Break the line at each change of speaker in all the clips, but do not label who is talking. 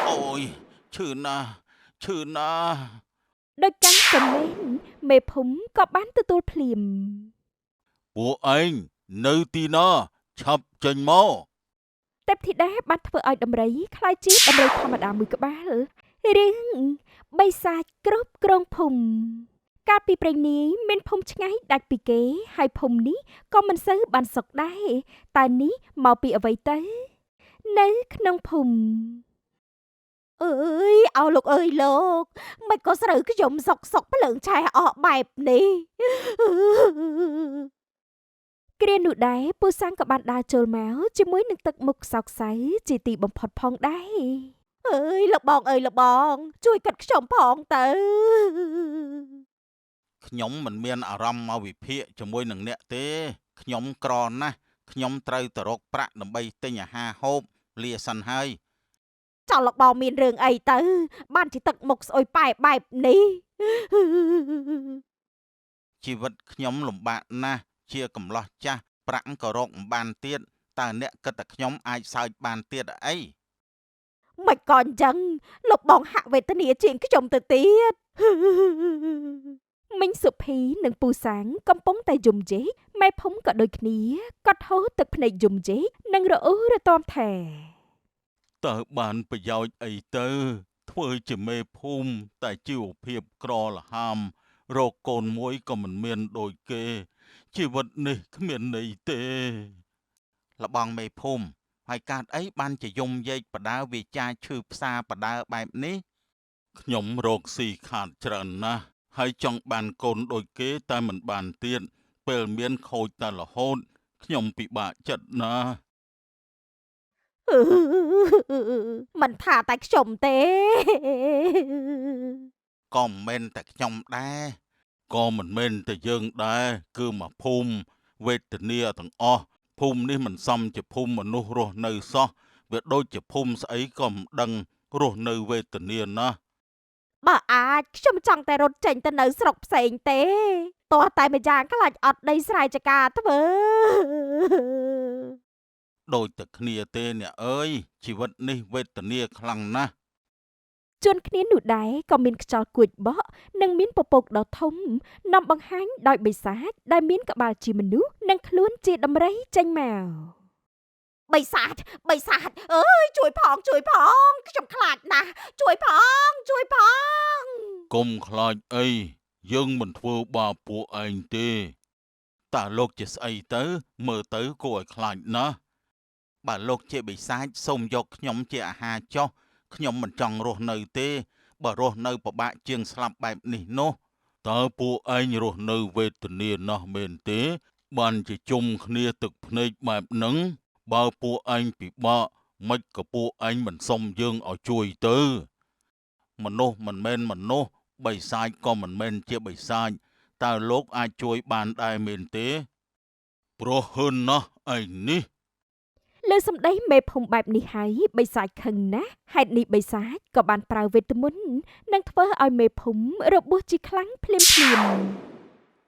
អូយឈឺណាស់ឈឺណាស់
ដោយការសំឡេងមេភូមិក៏បានទទួលភ្លាម
ពួកឯងនៅទីណាឆាប់ចេញមក
ទេពធីតាបានធ្វើឲ្យដំរីក្លាយជាដំរីធម្មតាមួយក្បាលរឿងបិសាចគ្រប់គ្រងភូមិកាលពីព្រេងនាយមានភូមិឆ្ងាយដាច់ពីគេហើយភូមិនេះក៏មិនសូវបានសុខដែរតែនេះមកពីអ្វីទៅនៅក្នុងភូមិអើយអោលោកអើយលោកមិនក៏ស្រូវខ្ញុំសុកភ្លើងឆេះអស់បែបនេះគ្រានោះដែរពូសាំងក៏បានដើរចូលមកជាមួយនឹងទឹកមុខសោកសៅជាទីបំផុតផងដែរអើយលោកបងអើយលោកបងជួយកាត់ខ្ញុំផងទៅ
ខ្ញុំមិនមានអារម្មណ៍មកវិភាគជាមួយនឹងអ្នកទេខ្ញុំក្រណាស់ខ្ញុំត្រូវទៅរកប្រាក់ដើម្បីទិញអាហារហូបលាសិនហើយ
ចោលលោកបងមានរឿងអីទៅបានជាទឹកមុខស្អុយប៉ែបែបនេះ
ជីវិតខ្ញុំលំបាកណាស់ជាកំឡោះចាស់ប្រាក់ក៏រកមិនបានទៀតតើអ្នកគិតថាខ្ញុំអាចសើចបានទៀតអី
មិនក៏អញ្ចឹងលោកបងហាក់វេទនាជាងខ្ញុំទៅទៀតមិញសុភីនិងពូសាំងកំពុងតែយំជេកម៉ែភូមិក៏ដូចគ្នាគាត់ហូរទឹកភ្នែកយំជេកនិងរអ៊ូរទាំថា
តើបានប្រយោជន៍អីទៅធ្វើជាមេភូមិតែជីវភាពក្រលហាមរកកូនមួយក៏មិនមានដូចគេជីវិតនេះគ្មានន័យទេលបងមេភូមិហើយកើតអីបានជាយំយែកបដាវាចាឈឺផ្សាបដាបែបនេះខ្ញុំរកស៊ីខាតច្រើនណាស់ហើយចង់បានកូនដូចគេតែមិនបានទៀតពេលមានខូចតែរហូតខ្ញុំពិបាកចិត្តណាស់
មិនថាតែខ្ញុំទេ
ក៏មិនមែនតែខ្ញុំដែរក៏មិនមែនតែយើងដែរគឺមកភូមិវេទនាទាំងអស់ភូមិនេះមិនសមជាភូមិមនុស្សរស់នៅសោះវាដូចជាភូមិស្អីក៏មិនដឹងរស់នៅវេទនាណាស់
បើអាចខ្ញុំចង់តែរត់ចេញទៅនៅស្រុកផ្សេងទេតោះតែម្យ៉ាងខ្លាចអត់ដីស្រែចកាធ្វើ
ដូចតែគ្នាទេអ្នកអើយជីវិតនេះវេទនាខ្លាំងណាស់
ជួនគ្នានោះដែរក៏មានខ្យល់គួចបក់និងមានពពកដ៏ធំនាំបង្ហាញដោយបិសាចដែលមានក្បាលជាមនុស្សនិងខ្លួនជាដំរីចេញមកបិសាចអើយជួយផងខ្ញុំខ្លាចណាស់ជួយផង
កុំខ្លាចអីយើងមិនធ្វើបាបពួកឯងទេតើលោកជាស្អីទៅមើលទៅគួរឲ្យខ្លាចណាស់បើលោកជាបិសាចសូមយកខ្ញុំជាអាហារចុះខ្ញុំមិនចង់រស់នៅទេបើរស់នៅពិបាកជាងស្លាប់បែបនេះនោះតើពួកឯងរស់នៅវេទនាណាស់មែនទេបានជាជុំគ្នាទឹកភ្នែកបែបហ្នឹងបើពួកឯងពិបាកមិនក៏ពួកឯងមិនសុំយើងឲ្យជួយទៅមនុស្សមិនមែនមនុស្សបិសាចក៏មិនមែនជាបិសាចតើលោកអាចជួយបានដែរមែនទេព្រោះហ៊ើនណាស់ឯងនេះ
លើសម្ដីមេភូមិបែបនេះហើយបិសាចខឹងណាស់ហេតុនេះបិសាចក៏បានប្រើវេទមន្តនិងធ្វើឲ្យមេភូមិរបួសជាខ្លាំងភ្លាម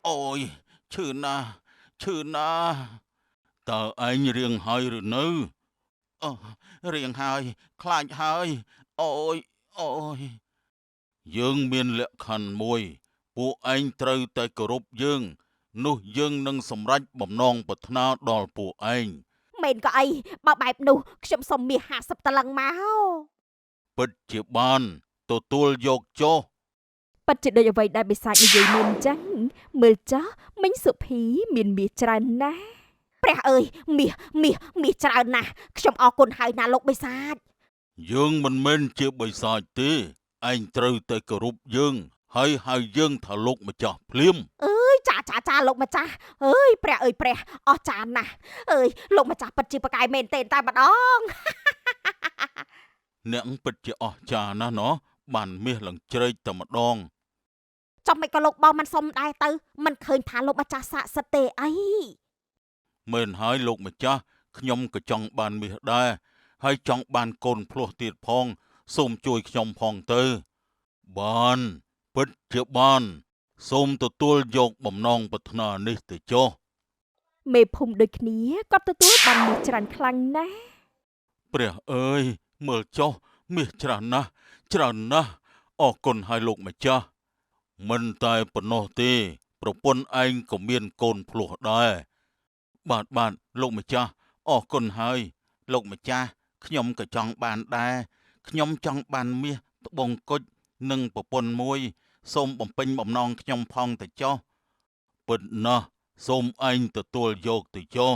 អូយឈឺណាស់ឈឺណាស់តើឯងរៀងហើយឬនៅអូរៀងហើយខ្លាចហើយអូយយើងមានលក្ខខណ្ឌមួយពួកឯងត្រូវតែគោរពយើងនោះយើងនឹងសម្រេចបំណងប្រាថ្នាដល់ពួកឯង
មែនក៏អីបើបែបនោះខ្ញុំសុំមាស50តលឹងមក
ពិតជាបានទទួលយកចុះ
ប៉ិតជាដូចអ្វីដែលបិសាចនិយាយមែនអញ្ចឹងមើលចោះមិញសុភីមានមាសច្រើនណាស់ព្រះអើយមាសច្រើនណាស់ខ្ញុំអរគុណហើយណាលោកបិសាច
យើងមិនមែនជាបិសាចទេឯងត្រូវតែគោរពយើងហើយហៅយើងថាលោកម្ចាស់ភ្លាម
អើយចាលោកម្ចាស់អើយព្រះអស់ចានណាស់អើយលោកម្ចាស់ពិតជាប្រកែកមែនទេតែម្ដង
អ្នកពិតជាអស្ចារ្យណាស់ណោះបានមាសឡើងជ្រែកតែម្ដង
ចាំមិនក៏លោកបងមិនសុំដែរទៅមិនឃើញថាលោកម្ចាស់ស័ក្តិសិទ្ធទេអី
មែនហើយលោកម្ចាស់ខ្ញុំក៏ចង់បានមាសដែរហើយចង់បានកូនភ្លោះទៀតផងសូមជួយខ្ញុំផងទៅបានពិតជាបានសូមទទួលយកបំណងប្រាថ្នានេះទៅចុះ
មេភូមិដូចគ្នាក៏ទទួលបានមាសច្រើនខ្លាំងណាស់
ព្រះអើយមើលចុះ មាសច្រើនណាស់អរគុណហើយលោកម្ចាស់មិនតែប៉ុណ្ណោះទេប្រពន្ធឯងក៏មានកូនភ្លោះដែរបាទលោកម្ចាស់អរគុណហើយលោកម្ចាស់ខ្ញុំក៏ចង់បានដែរខ្ញុំចង់បានមាសត្បូងគុជនិងប្រពន្ធមួយសូមបំពេញបំណងខ្ញុំផងទៅចុះពិតណាស់សូមឯងទទួលយកទៅចុះ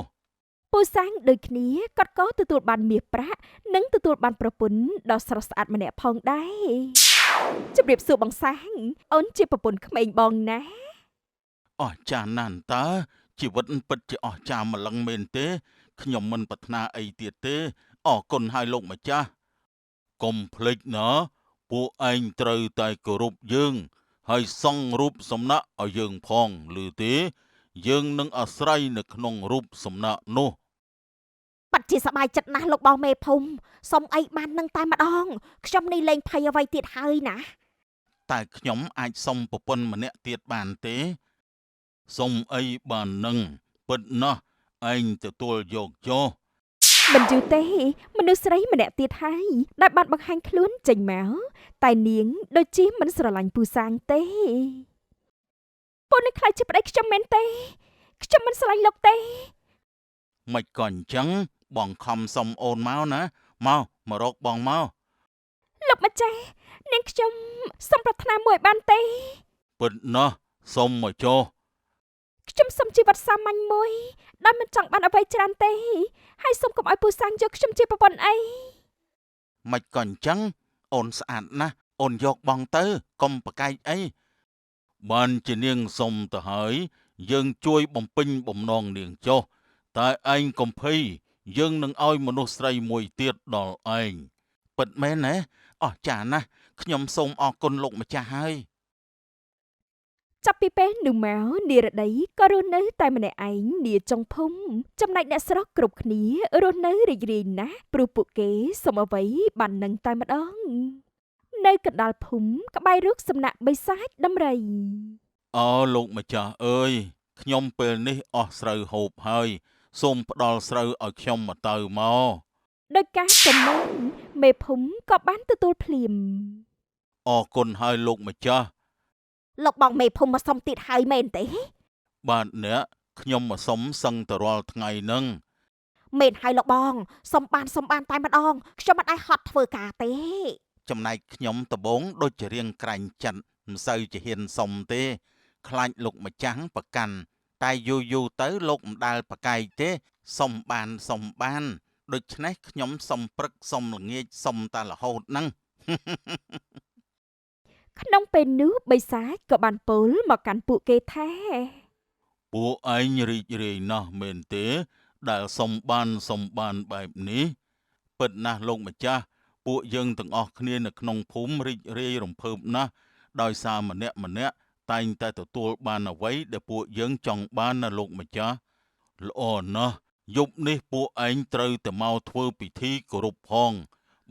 ពូសាំងដូចគ្នាគាត់ក៏ទទួលបានមាសប្រាក់និងទទួលបានប្រពន្ធដ៏ស្រស់ស្អាតម្នាក់ផងដែរជម្រាបសួរបងសាំងអូនជាប្រពន្ធក្មេងបងណា
អស្ចារ្យណាស់តើជីវិតពិតជាអស្ចារ្យម្លឹងមែនទេខ្ញុំមិនប្រាថ្នាអីទៀតទេអរគុណហើយលោកម្ចាស់កុំភ្លេចណាពួកឯងត្រូវតែគោរពយើងហើយសង់រូបសំណាកឲ្យយើងផងឬទេយើងនឹងអាស្រ័យនៅក្នុងរូបសំណាកនោះ
បាត់ជាសប្បាយចិត្តណាស់លោកបងមេភូមិសុំអីបាននឹងតែម្ដងខ្ញុំនេះលែងភ័យអ្វីទៀតហើយណា
តែខ្ញុំអាចសុំប្រពន្ធម្នាក់ទៀតបានទេសុំអីបាននឹងពិតណាស់ឯងទទួលយកចុះ
មិនយូរទេមនុស្សស្រីម្នាក់ទៀតហើយដែលបានបង្ហាញខ្លួនចេញមកតែនាងដូចជាមិនស្រឡាញ់ពូសាំងទេពូនឹងខ្លាចជាប្តីខ្ញុំមែនទេខ្ញុំមិនស្រឡាញ់លោកទេ
មិនក៏អញ្ចឹងបងខំសុំអូនមកណាមករកបងមក
លោកម្ចាស់នាងខ្ញុំសូមប្រាថ្នាមួយបានទេ
ពិតណាស់សុំមកចុះ
ខ្ញុំសូមជីវិតសាមញ្ញមួយដែលមិនចង់បានអ្វីច្រើនទេហើយសូមកុំឲ្យពូសាំងយកខ្ញុំជាប្រពន្ធអី
មិនក៏អញ្ចឹងអូនស្អាតណាស់អូនយកបងទៅកុំប្រកែកអីបានជានាងសុំទៅហើយយើងជួយបំពេញបំណងនាងចុះតែឯងកុំភ័យយើងនឹងឲ្យមនុស្សស្រីមួយទៀតដល់ឯងពិតមែនណាអស្ចារ្យណាស់ខ្ញុំសូមអរគុណលោកម្ចាស់ហើយ
ចាប់ពីពេលនោះមកនារតីក៏រស់នៅតែម្នាក់ឯងនាចុងភូមិចំណែកអ្នកស្រុកគ្រប់គ្នារស់នៅរីករាយណាស់ព្រោះពួកគេសុំអ្វីបាននឹងតែម្ដងនៅកណ្ដាលភូមិក្បែររូបសំណាកបិសាចដំរី
អើលោកម្ចាស់អើយខ្ញុំពេលនេះអស់ស្រូវហូបហើយសូមផ្ដល់ស្រូវឲ្យខ្ញុំមកទៅមក
ដោយការកំណត់មេភូមិក៏បានទទួលភ្លាម
អរគុណហើយលោកម្ចាស់
លោកបងមេភូមិមកសុំទៀតហើយមែនទេ
បាទអ្នកខ្ញុំមកសុំសឹងទៅរាល់ថ្ងៃហ្នឹង
មែនហើយលោកបងសុំបានតែម្ដងខ្ញុំមិនអាចហត់ធ្វើការទេ
ចំណែកខ្ញុំដំបងដូចជារៀងក្រាញ់ចិត្តមិនសូវជាហ៊ានសុំទេខ្លាចលោកម្ចាស់ប្រកាន់តែយូរទៅលោកមិនដែលប្រកែកទេសុំបានដូច្នេះខ្ញុំសុំព្រឹកសុំល្ងាចសុំតែរហូតហ្នឹង
ក្នុងពេលនោះបិសាចក៏បានពោលមកកាន់ពួកគេថា
ពួកឯងរីករាយណាស់មែនទេដែលសុំបានបែបនេះពិតណាស់លោកម្ចាស់ពួកយើងទាំងអស់គ្នានៅក្នុងភូមិរីករាយរំភើបណាស់ដោយសារម្នាក់តែងតែទទួលបានអ្វីដែលពួកយើងចង់បានណាលោកម្ចាស់ល្អណាស់យប់នេះពួកឯងត្រូវតែមកធ្វើពិធីគោរពផង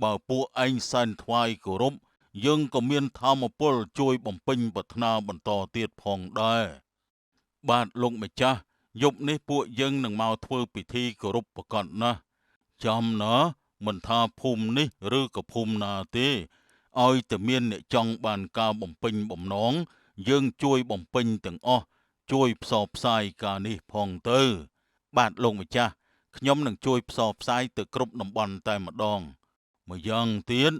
បើពួកឯងសែនថ្វាយគោរពយើងក៏មានធម៌ពលជួយបំពេញប្រាថ្នាបន្តទៀតផងដែរបាទលោកម្ចាស់យប់នេះពួកយើងនឹងមកធ្វើពិធីគោរពប្រកបណាស់ចាំណាមិនថាភូមិនេះឬក៏ភូមិណាទេឲ្យតែមានអ្នកចង់បានការបំពេញបំណងយើងជួយបំពេញទាំងអស់ជួយផ្សព្វផ្សាយការនេះផងទៅបាទលោកម្ចាស់ខ្ញុំនឹងជួយផ្សព្វផ្សាយទៅគ្រប់តំបន់តែម្ដងម្យ៉ាងទៀត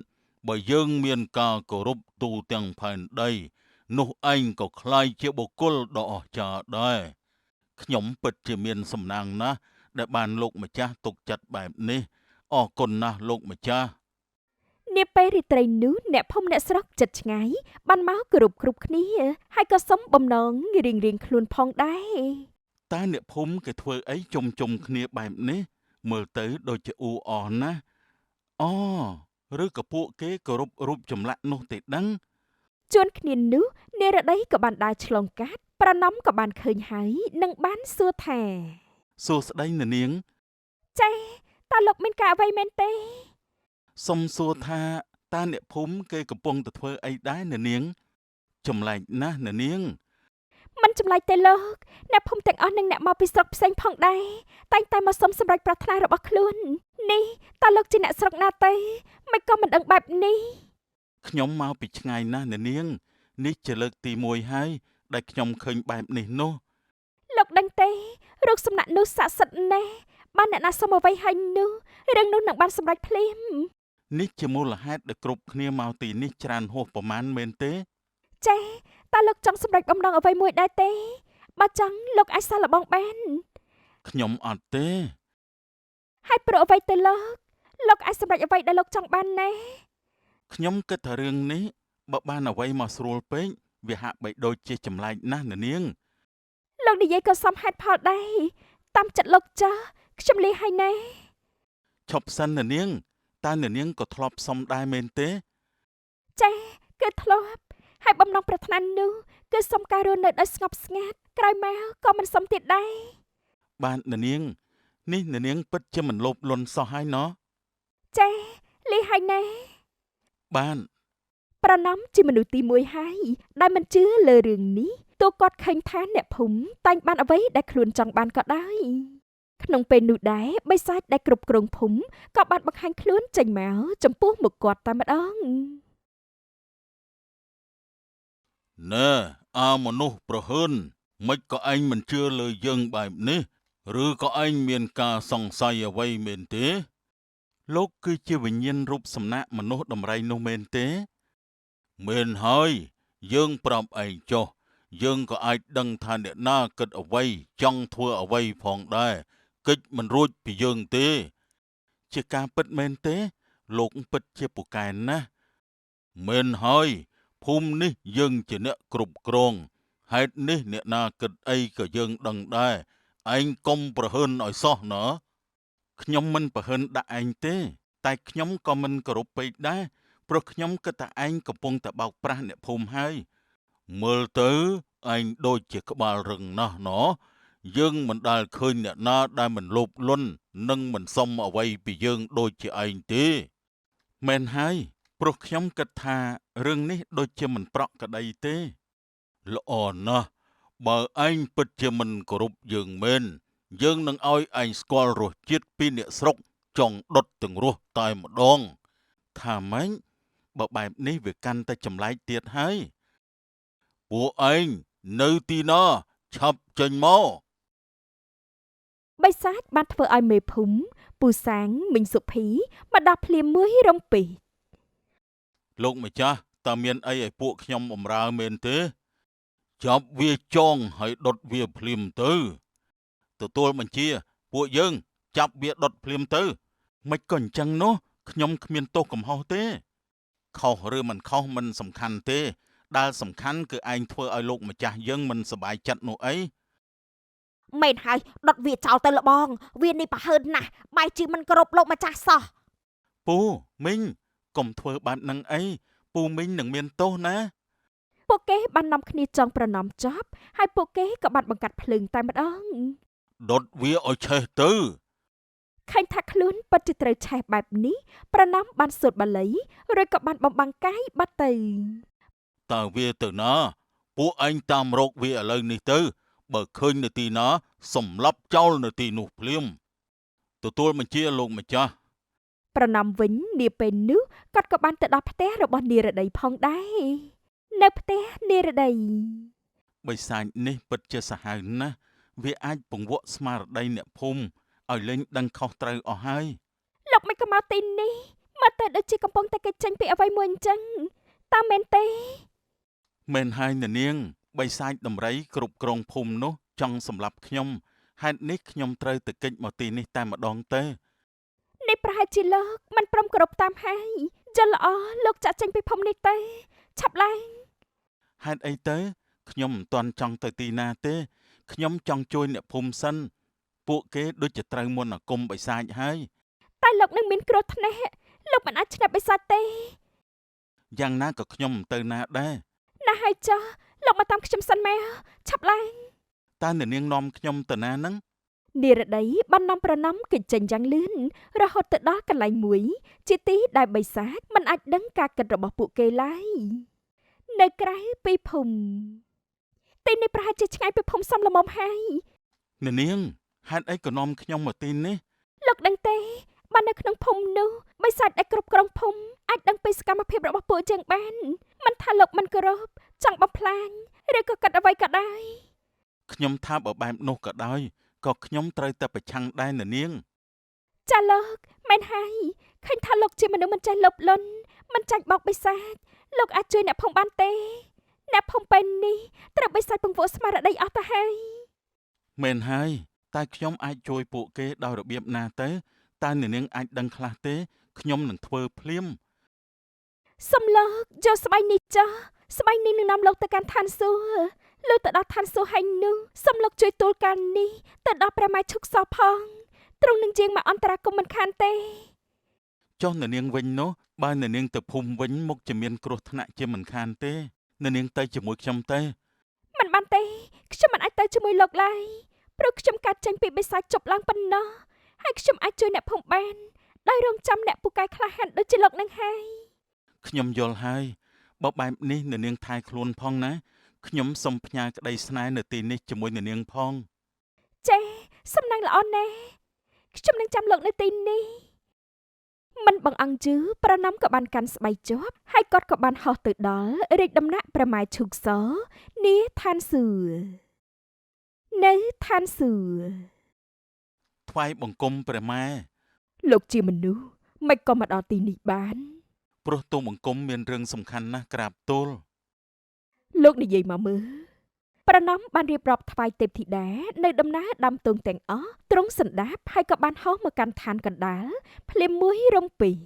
បើយើងមានការគោរពទូទាំងផែនដីនោះឯងក៏คล้ายជាបុគ្គលដ៏អស្ចារ្យដែរខ្ញុំពិតជាមានសំណាងណាស់ដែលបានលោកម្ចាស់ទុកចិត្តបែបនេះអរគុណណាស់លោកម្ចាស់
នាពេលរាត្រីនោះអ្នកភូមិអ្នកស្រុកចិត្តឆ្ងាយបានមកគ្រប់គ្នាហើយក៏សុំបំណងរៀងខ្លួនផងដែរ
តើអ្នកភូមិគេធ្វើអីជុំគ្នាបែបនេះមើលទៅដូចជាអ៊ូអរណាស់អូឬក៏ពួកគេគោរពរូបចម្លាក់នោះទេដឹង
ជួនគ្នានោះនារតីក៏បានដើរឆ្លងកាត់ប្រណំក៏បានឃើញហើយនឹងបានសួរថា
សួស្ដីអ្នកនាង
ចាតើលោកមានការអ្វីមែនទេ
សុំសួរថាតើអ្នកភូមិគេកំពុងតែធ្វើអីដែរអ្នកនាងចម្លែកណាស់អ្នកនាង
មិនចម្លែកទេលោកអ្នកភូមិទាំងអស់និងអ្នកមកពីស្រុកផ្សេងផងដែរតែងតែមកសុំសម្រេចប្រាថ្នារបស់ខ្លួននេះតើលោកជាអ្នកស្រុកណាទេមិនក៏មិនដឹងបែបនេះ
ខ្ញុំមកពីឆ្ងាយណាស់អ្នកនាងនេះជាលើកទី1ហើយដែលខ្ញុំឃើញបែបនេះនោះ
លោកដឹងទេរូបសំណាក់នោះស័ក្តិសិទ្ធិណាស់បានអ្នកណាសុំអ្វីហើយនោះរឿងនោះនឹងបានសម្រេចភ្លាម
នេះជាមូលហេតុដែលគ្រប់គ្នាមកទីនេះច្រើនហួសប្រមាណមែនទេ
ចាតើលោកចង់សម្រេចបំណងអ្វីមួយដែរទេបើចង់លោកអាចសាកល្បងបាន
ខ្ញុំអត់ទេ
ហើយព្រោះអ្វីទៅលោកអាចសម្រេចអ្វីដែលលោកចង់បានណា
ខ្ញុំគិតថារឿងនេះបើបានអ្វីមកស្រួលពេកវាហាក់បីដូចជាចម្លែកណាស់អ្នកនាង
លោកនិយាយក៏សមហេតុផលដែរតាមចិត្តលោកចាស់ខ្ញុំលាហើយណា
ឈប់សិនអ្នកនាងតើអ្នកនាងក៏ធ្លាប់សុំដែរមែនទេ
ចាគឺធ្លាប់ហើយបំណងប្រាថ្នានោះគឺសុំការរស់នៅដោយស្ងប់ស្ងាត់ក្រោយមកក៏មិនសុំទៀតដែរ
បាទអ្នកនាងនេះអ្នកនាងពិតជាមិនលោភលន់សោះហើយណោះ
ចាលាហើយណា
បាទ
ប្រណំជាមនុស្សទី1ហើយដែលមិនជឿលើរឿងនេះទោះគាត់ឃើញថាអ្នកភូមិតែងបានអ្វីដែលខ្លួនចង់បានក៏ដោយក្នុងពេលនោះដែរបិសាចដែលគ្រប់គ្រងភូមិក៏បានបង្ហាញខ្លួនចេញមកចំពោះមុខគាត់តែម្ដង
ណែមនុស្សប្រហើនមិនក៏ឯងមិនជឿលើយើងបែបនេះឬក៏ឯងមានការសង្ស័យអ្វីមែនទេលោកគឺជាវិញ្ញាណរូបសំណាកមនុស្សដំរីនោះមែនទេមែនហើយយើងប្រាប់ឯងចុះយើងក៏អាចដឹងថាអ្នកណាគិតអ្វីចង់ធ្វើអ្វីផងដែរកិច្ចមិនរួចពីយើងទេជាការពិតមែនទេលោកពិតជាពូកែណាស់មែនហើយភូមិនេះយើងជាអ្នកគ្រប់គ្រងហេតុនេះអ្នកណាគិតអីក៏យើងដឹងដែរឯងកុំប្រហើនឲ្យសោះណ៎ខ្ញុំមិនប្រហើនដាក់ឯងទេតែខ្ញុំក៏មិនគោរពពេកដែរព្រោះខ្ញុំគិតថាឯងកំពុងតែបោកប្រាស់អ្នកភូមិហើយមើលទៅឯងដូចជាក្បាលរឹងណាស់ណ៎យើងមិនដែលឃើញអ្នកណាដែលមិនលោភលន់និងមិនសមអ្វីពីយើងដូចជាឯងទេមែនហើយព្រោះខ្ញុំគិតថារឿងនេះដូចជាមិនប្រក្រតីទេល្អណាស់បើឯងពិតជាមិនគោរពយើងមែនយើងនឹងឲ្យឯងស្គាល់រសជាតិពីអ្នកស្រុកចង់ដុតទាំងរស់តែម្ដងថាម៉េចបើបែបនេះវាកាន់តែចម្លែកទៀតហើយពួកឯងនៅទីណាឆាប់ចេញមក
បិសាចបានធ្វើឲ្យមេភូមិពូសាងមីងសុភីមកដល់ភ្លាមមួយរំពេច
លោកម្ចាស់តើមានអីឲ្យពួកខ្ញុំបម្រើមែនទេចាប់វាចងហើយដុតវាភ្លាមទៅទទួលបញ្ជាពួកយើងចាប់វាដុតភ្លាមទៅមិនក៏អញ្ចឹងនោះខ្ញុំគ្មានទោសកំហុសទេខុសឬមិនខុសមិនសំខាន់ទេដែលសំខាន់គឺឯងធ្វើឲ្យលោកម្ចាស់យើងមិនសប្បាយចិត្តនោះអី
មែនហើយដុតវាចោលទៅលបងវានេះប្រហើនណាស់បែរជាមិនគោរពលោកម្ចាស់សោះ
ពូមីងកុំធ្វើបាបនឹងអីពូមីងនឹងមានទោសណា
ពួកគេបាននាំគ្នាចង់ប្រណំចប់ហើយពួកគេក៏បានបង្កាត់ភ្លើងតែម្ដង
ដុតវាឲ្យឆេះទៅ
ឃើញថាខ្លួនពិតជាត្រូវឆេះបែបនេះប្រណំបានសូត្របាលីរួចក៏បានបំបាំងកាយបាត់ទៅ
តើវាទៅណាពួកឯងតាមរកវាឥឡូវនេះទៅបើឃើញនៅទីណាសម្លាប់ចោលនៅទីនោះភ្លាមទទួលបញ្ជាលោកម្ចាស់
ប្រណំវិញនាពេលនោះគាត់ក៏បានទៅដល់ផ្ទះរបស់នារតីផងដែរនៅផ្ទះនារតី
បិសាចនេះពិតជាសាហាវណាស់វាអាចពង្វក់ស្មារតីអ្នកភូមិឲ្យលែងដឹងខុសត្រូវអស់ហើយ
លោកមិនក៏មកទីនេះមកទៅដូចជាកំពុងតែគេចចេញពីអ្វីមួយអញ្ចឹងតើមែនទេ
មែនហើយអ្នកនាងបិសាចដំរីគ្រប់គ្រងភូមិនោះចង់សម្លាប់ខ្ញុំហេតុនេះខ្ញុំត្រូវទៅកិច្ចមកទីនេះតែម្ដងទៅ
នេះប្រហែលជាលោកមិនព្រមគោរពតាមហើយយល់ល្អលោកចាក់ចេញពីភូមិនេះទៅឆាប់ឡើង
ហេតុអីទៅខ្ញុំមិនទាន់ចង់ទៅទីណាទេខ្ញុំចង់ជួយអ្នកភូមិសិនពួកគេដូចជាត្រូវមន្តអាគមបិសាចហើយ
តែលោកនឹងមានគ្រោះថ្នាក់លោកមិនអាចឈ្នះបិសាចទេ
យ៉ាងណាក៏ខ្ញុំមិនទៅណាដែរ
ណាស់ហើយចាស់លោកមកតាមខ្ញុំសិនមកឆាប់ឡើង
តើអ្នកនាងនាំខ្ញុំទៅណាហ្នឹង
នារតីបាននាំប្រណំគេចចេញយ៉ាងលឿនរហូតទៅដល់កន្លែងមួយជាទីដែលបិសាចមិនអាចដឹងការគិតរបស់ពួកគេឡើយនៅក្រៅពីភូមិ ទី ទីនេះប្រហែលជាឆ្ងាយពីភូមិសំលមុំហើយ
អ្នកនាងហេតុអីក៏នាំខ្ញុំមកទីនេះ
លោកដឹងទេបើនៅក្នុងភូមិនោះបិសាចដែលគ្រប់គ្រងភូមិអាចដឹងពីសកម្មភាពរបស់ពួកយើងបានមិនថាលោកមិនគោរពចង់បំផ្លាញឬក៏កាត់អ្វីក៏ដោយ
ខ្ញុំថាបើបែបនោះក៏ដោយក៏ខ្ញុំត្រូវតែប្រឆាំងដែរអ្នកនាង
ចាលោកមែនហើយឃើញថាលោកជាមនុស្សមិនចេះលុបលន់មិនចាញ់បោកបិសាចលោកអាចជួយអ្នកភូមិបានទេអ្នកភូមិពេលនេះត្រូវបិសាចពង្វក់ស្មារតីអស់ទៅហើយ
មែនហើយតែខ្ញុំអាចជួយពួកគេដោយរបៀបណាទៅតើអ្នកនាងអាចដឹងខ្លះទេខ្ញុំនឹងធ្វើភ្លាម
សំលោកយកស្បៃនេះចុះស្បៃនេះនឹងនាំលោកទៅកាន់ឋានសួគ៌លោកទៅដល់ឋានសួគ៌ហើយនោះសំលោកជួយទូលការនេះទៅដល់ព្រះម៉ែឈុកសផងទ្រង់នឹងជាងមកអន្តរាគមន៍មិនខានទេ
ចុះអ្នកនាងវិញនោះបើអ្នកនាងទៅភូមិវិញមុខជាមានគ្រោះថ្នាក់ជាមិនខានទេអ្នកនាងទៅជាមួយខ្ញុំទេ
មិនបានទេខ្ញុំមិនអាចទៅជាមួយលោកឡើយព្រោះខ្ញុំកាត់ចេញពីបិសាចជប់ឡើងប៉ុណ្ណោះហើយខ្ញុំអាចជួយអ្នកភូមិបានដោយរងចាំអ្នកពូកែក្លាហានដូចជាលោកនឹងហើយ
ខ្ញុំយល់ហើយបើបែបនេះអ្នកនាងថែខ្លួនផងណាខ្ញុំសូមផ្ញើក្តីស្នេហ៍នៅទីនេះជាមួយអ្នកនាងផង
ចេសំណាងល្អណាស់ខ្ញុំនឹងចាំលោកនៅទីនេះមិនបងអង្គជឺប្រណំក៏បានកាន់ស្បៃជាប់ហើយគាត់ក៏បានហោះទៅដល់រាជដំណាក់ព្រះម៉ែឈូកសនាឋានសួគ៌នៅឋានសួគ៌
ថ្វាយបង្គំព្រះម៉ែ
លោកជាមនុស្សមិនក៏មកដល់ទីនេះបាន
ព្រោះទូលបង្គំមានរឿងសំខាន់ណាស់ក្រាបទូល
លោកនិយាយមកមើលប្រណំបានរៀបរាប់ថ្វាយទេពធីតានៅដំណើរដាំទងទាំងអស់ទ្រង់សណ្ដាប់ហើយក៏បានហោះមកកាន់ឋានកណ្ដាលភ្លាមមួយរំពីរ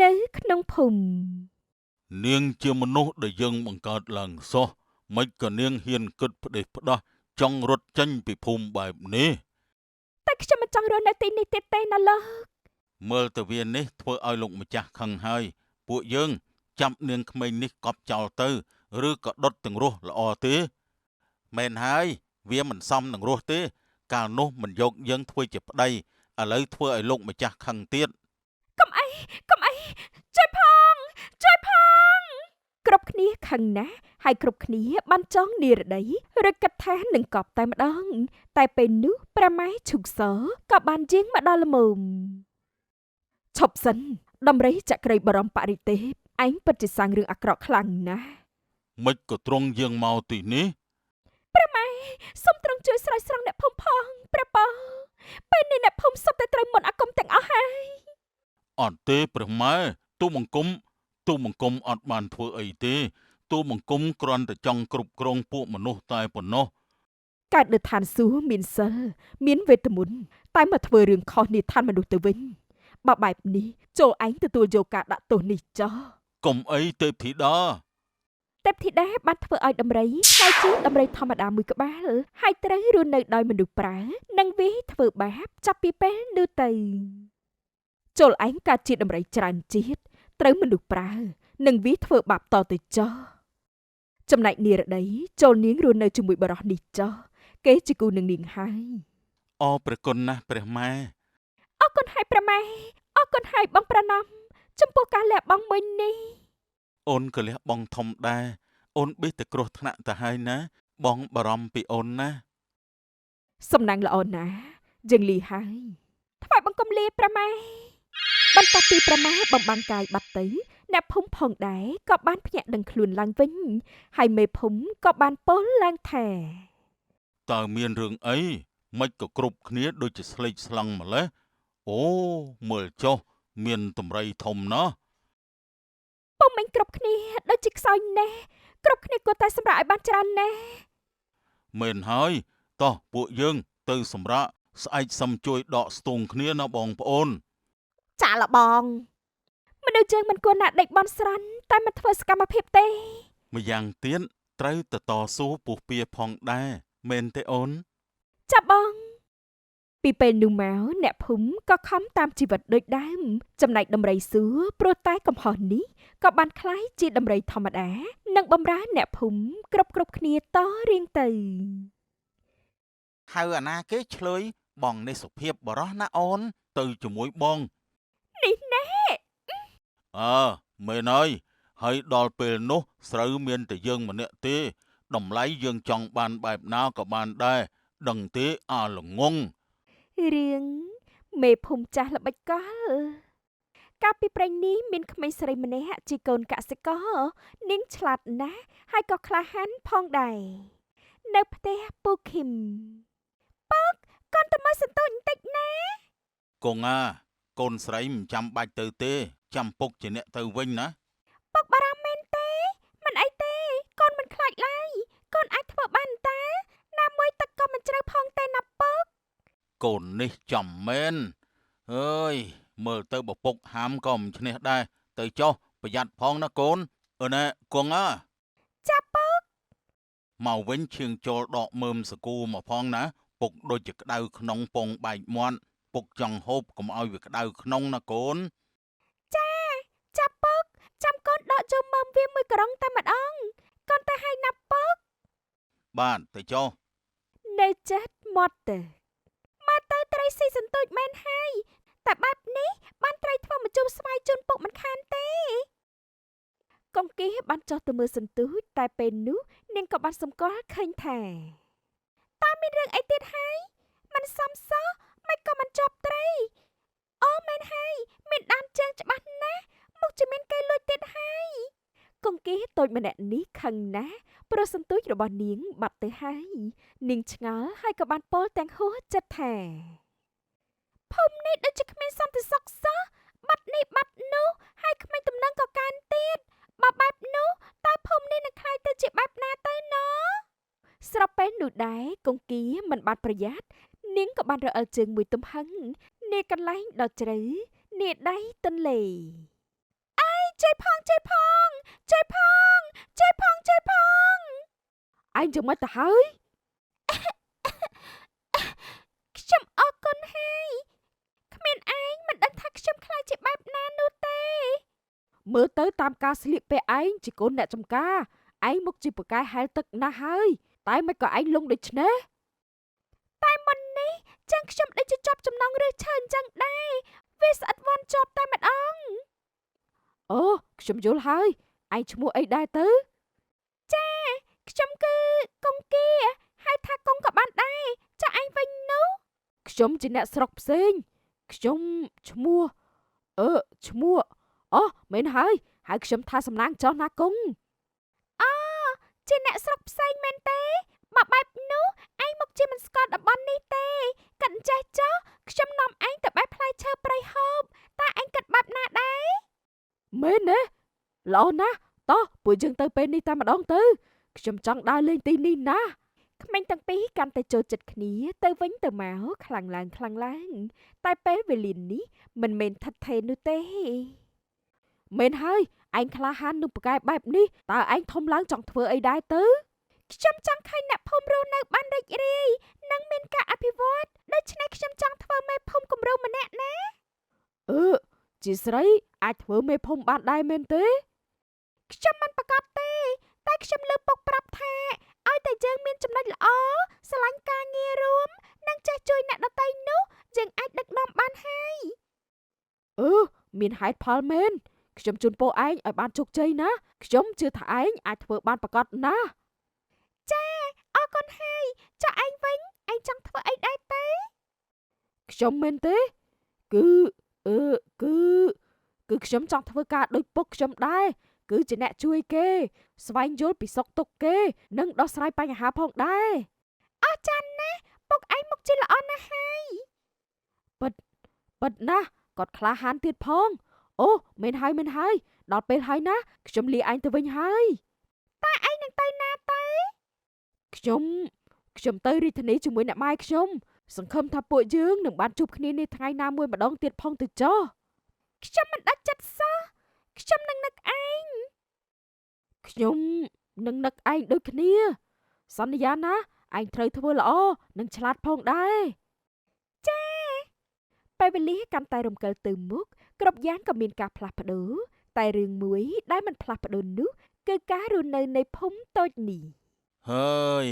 នៅក្នុងភូមិ
នាងជាមនុស្សដែលយើងបង្កើតឡើងសោះមិនក៏នាងហ៊ានគិតផ្ដេសផ្ដាស់ចង់រត់ចេញពីភូមិបែបនេះ
តែខ្ញុំមិនចង់រស់នៅទីនេះទៀតទេណាលោក
មើលទៅវានេះធ្វើឲ្យលោកម្ចាស់ខឹងហើយពួកយើងចាប់នាងក្មេងនេះកប់ចោលទៅឬក៏ដុតទាំងរស់ល្អទេមែនហើយវាមិនសមនឹងរស់ទេកាលនោះមិនយកយើងធ្វើជាប្តីឥឡូវធ្វើឲ្យលោកម្ចាស់ខឹងទៀត
កុំអីជួយផងគ្រប់គ្នាខឹងណាស់ហើយគ្រប់គ្នាបានចង់និរដីឬគិតថានឹងកប់តែម្ដងតែពេលនោះព្រះម៉ែឈុកសក៏បានយាងមកដល់ល្មមឈប់សិនដំរីចក្រីបរមបរិទេពឯងពិតជាសាងរឿងអាក្រក់ខ្លាំងណាស់
មិនក៏ទ្រង់យាងមកទីនេះ
ព្រះម៉ែសូមទ្រង់ជួយស្រោចស្រង់អ្នកភូមិផងព្រះប៉ោពេលនេះអ្នកភូមិសុទ្ធតែត្រូវមន្តអាគមទាំងអស់ហើយ
អត់ទេព្រះម៉ែទូលបង្គំអត់បានធ្វើអីទេទូលបង្គំគ្រាន់តែចង់គ្រប់គ្រងពួកមនុស្សតែប៉ុណ្ណោះ
កើតនៅឋានសួគ៌មានសិលមានវេទមន្តតែមកធ្វើរឿងខុសនេះឋានមនុស្សទៅវិញបើបែបនេះចូលឯងទទួលយកការដាក់ទោសនេះចោះ
កុំអីទេពធីតា
ទេពធីតាបានធ្វើឲ្យដំរីខ្លាយជាដំរីធម្មតាមួយក្បាលហើយត្រូវរស់នៅដោយមនុស្សប្រើនិងវាធ្វើបាបចាប់ពីពេលនោះទៅចូលឯងកើតជាដំរីច្រើនជាតិត្រូវមនុស្សប្រើនិងវាធ្វើបាបតទៅចោះចំណែកនិរដីចូលនាងរស់នៅជាមួយបរោះនេះចោះគេជាគូនឹងនាងហើយ
អរព្រះគុណណាស់ព្រះម៉ែ
អរគុណហើយព្រះម៉ែអរគុណហើយបងប្រណំចំពោះការលះបង់មិញនេះ
អូនក៏លះបង់ធំដែរអូនបេះតែគ្រោះថ្នាក់ទៅហើយណាបងបារម្ភពីអូនណា
សំណាងល្អណាស់យើងលីហើយថ្វាយបង្គំលាព្រះម៉ែបន្ទាប់ពីព្រះម៉ែបំបាំងកាយបាត់ទៅអ្នកភូមិផងដែរក៏បានភ្ញាក់ដឹងខ្លួនឡើងវិញហើយមេភូមិក៏បានពោលឡើងថា
តើមានរឿងអីមិនក៏គ្រប់គ្នាដូចជាស្លេកស្លង់ម្លេះអូមើលចុះមានតម្រៃធំណាស់
ពុំមិញគ្រប់គ្នាដូចជាខ្សោយណាស់គ្រប់គ្នាគួរតែសម្រាប់ឲ្យបានច្រើនណាស់
មែនហើយតោះពួកយើងទៅសម្រាប់ស្អែកសឹមជួយដកស្ទងគ្នាណាបងប្អូន
ចាលបងមនុស្សយើងមិនគួរណាស់ដេកបន់ស្រន់តែមិនធ្វើសកម្មភាពទេ
ម្យ៉ាងទៀតត្រូវទៅតស៊ូពុះពៀផងដែរមែនទេអូន
ចាបងពីពេលនោះមកអ្នកភូមិក៏ខំតាមជីវិតដូចដើមចំណែកដំរីសួរព្រោះតែកំហុសនេះក៏បានคล้ายជាដំរីធម្មតានិងបំរើអ្នកភូមិគ្រប់គ្នាតរៀងទៅ
ហៅអាណាគេឆ្លើយបងនេះសុភាពបរោះណាអូនទៅជាមួយបង
នេះណែ
អើមែនហើយដល់ពេលនោះស្រូវមានតែយើងម្នាក់ទេ Đồng lấy dương chọn bàn bạp nào có bàn đây, đừng tí à là ngung.
រឿងមេភូមិចាស់ល្បិចកលកាលពីព្រេងនេះមានក្មេងស្រីម្នាក់ជាកូនកសិករនាងឆ្លាតណាស់ហើយក៏ក្លាហានផងដែរនៅផ្ទះពូឃីមពុកកូនទៅមើលសន្ទូចបន្តិចណា
Con à, con sấy mình chăm bạch từ tê, chăm phục chỉ nẹ từ vinh ná.
ពុកបារម្ភមែនទេមិនអីទេកូនមិនខ្លាចឡើយកូនអាចធ្វើបានតាណាមួយទឹកក៏មិនជ្រៅផងទេណាពុក
Con ní chăm men. Ơi, mơ tớ bảo phục hám còn chứ nè đây, từ cho, bà giặt phong ná con. Nè, con à.
ចាពុក
Màu vinh chiêng cho đọ mơm sơ cu mà phong ná, phục đôi chực đau nông phong bạch muộn, phục chẳng hộp cũng ai việc đau nông ná con.
ចាពុកចាំកូនដកចូលមើមវាមួយក្រុងតែម្ដងកូនទៅឲ្យណាពុក
Bạn, từ cho.
នៅចិត្តមាត់ទៅមកទៅត្រីស៊ីសន្ទូចមែនហើយតែបែបនេះបានត្រីធ្វើមកជុំស្វាយជូនពុកមិនខានទេកុំគីបានចោះទៅមើលសន្ទូចតែពេលនោះនាងក៏បានសម្គាល់ឃើញថាតើមានរឿងអីទៀតហើយมันសំសោះមិនក៏មិនជាប់ត្រីអូមែនហើយមានដានជើងច្បាស់ណាស់មុខជាមានគេលួចទៀតហើយកុំគីតូចម្នាក់នេះខឹងណាស់ព្រោះសន្ទូចរបស់នាងបាត់ទៅហើយនាងឆ្ងល់ហើយក៏បានពោលទាំងហួសចិត្តថាភូមិនេះដូចជាគ្មានសន្តិសុខសោះបាត់នេះបាត់នោះហើយគ្មានទំនឹងក៏កើនទៀតបើបែបនោះតើភូមិនេះនឹងខ្លាយទៅជាបែបណាទៅណោស្របពេលនោះដែរកុងគីមិនបានប្រយ័ត្ននាងក៏បានរអិលជើងមួយទំហឹងនាងកន្លែងដ៏ជ្រៅនាដៃទន្លេអើយជួយផងជួយផងជួយផងជួយផងជួយផងឯងចាំមកទៅហើយ ខ្ញុំអរគុណហើយគ្មានឯងមិនដឹងថាខ្ញុំខ្លាចជាបែបណានោះទេមើលទៅតាមការស្លៀកពាក់ឯងជាកូនអ្នកចំការឯងមុខជាពូកែហែលទឹកណាស់ហើយតែមិនក៏ឯងលងដូចនេះតែមុននេះចឹងខ្ញុំដូចជាជាប់ចំណងឬឈើអញ្ចឹងដែរវាស្អិតវាន់ជាប់តែម្ដងអូខ្ញុំយល់ហើយឯងឈ្មោះអីដែរទៅចាខ្ញុំគឺកុងគីហើយថាកុងក៏បានដែរចាឯងវិញនោះខ្ញុំជាអ្នកស្រុកផ្សេងខ្ញុំឈ្មោះឈ្មោះអូមែនហើយខ្ញុំថាសំឡាងចោះណាកុងអូជាអ្នកស្រុកផ្សេងមែនទេបើបែបនោះឯងមកជាមិនស្គាល់តំបន់នេះទេកាត់ចេះចោះខ្ញុំនាំឯងទៅបែបផ្លែឈើព្រៃហូបតើឯងគិតបែបណាដែរមែនទេល្អណាស់តោះពួកយើងទៅពេលនេះតែម្ដងទៅខ្ញុំចង់ដើរលេងទីនេះណាក្មេងទាំងពីរកាន់តែចូលចិត្តគ្នាទៅវិញទៅមកខ្លាំងឡើងតែពេលវេលានេះមិនមែនថិតថេរនោះទេមែនហើយឯងក្លាហាននឹងប្រកែកបែបនេះតើឯងធំឡើងចង់ធ្វើអីដែរទៅខ្ញុំចង់ឃើញអ្នកភូមិរស់នៅបានរីករាយនិងមានការអភិវឌ្ឍដូច្នេះខ្ញុំចង់ធ្វើមេភូមិគំរូម្នាក់ណាជាស្រីអាចធ្វើមេភូមិបានដែរមែនទេខ្ញុំមិនប្រកាសទេតែខ្ញុំលើពុកប្រាប់ថាឲ្យតែយើងមានចំណុចល្អស្រឡាញ់ការងាររួមនិងចេះជួយអ្នកដទៃនោះយើងអាចដឹកនាំបានហើយមានហេតុផលមែនខ្ញុំជូនពរឯងឲ្យបានជោគជ័យណាខ្ញុំជឿថាឯងអាចធ្វើបានប្រកបណាចាអរគុណហើយចុះឯងវិញឯងចង់ធ្វើអីដែរទេខ្ញុំមែនទេគឺខ្ញុំចង់ធ្វើការដូចពុកខ្ញុំដែរគឺជាអ្នកជួយគេស្វែងយល់ពីសុខទុក្ខគេនិងដោះស្រាយបញ្ហាផងដែរអរចានណាពុកឯងមុខជាល្អណាស់ហើយពិតណាស់គាត់ក្លាហានទៀតផងអូមែនហើយដល់ពេលហើយណាខ្ញុំលាឯងទៅវិញហើយតើឯងនឹងទៅណាទៅខ្ញុំទៅរាជធានីជាមួយអ្នកម៉ែខ្ញុំសង្ឃឹមថាពួកយើងនឹងបានជួបគ្នានាថ្ងៃណាមួយម្ដងទៀតផងទៅចុះខ្ញុំមិនដាច់ចិត្តសោះខ្ញុំនឹងនឹកឯងខ្ញុំនឹងនឹកឯងដូចគ្នាសន្យាណាឯងត្រូវធ្វើល្អនិងឆ្លាតផងដែរចាពេលវេលាកាន់តែរំកិលទៅមុខគ្រប់យ៉ាងក៏មានការផ្លាស់ប្ដូរតែរឿងមួយដែលមិនផ្លាស់ប្ដូរនោះគឺការរស់នៅនៃភូមិតូចនេះ
ហើយ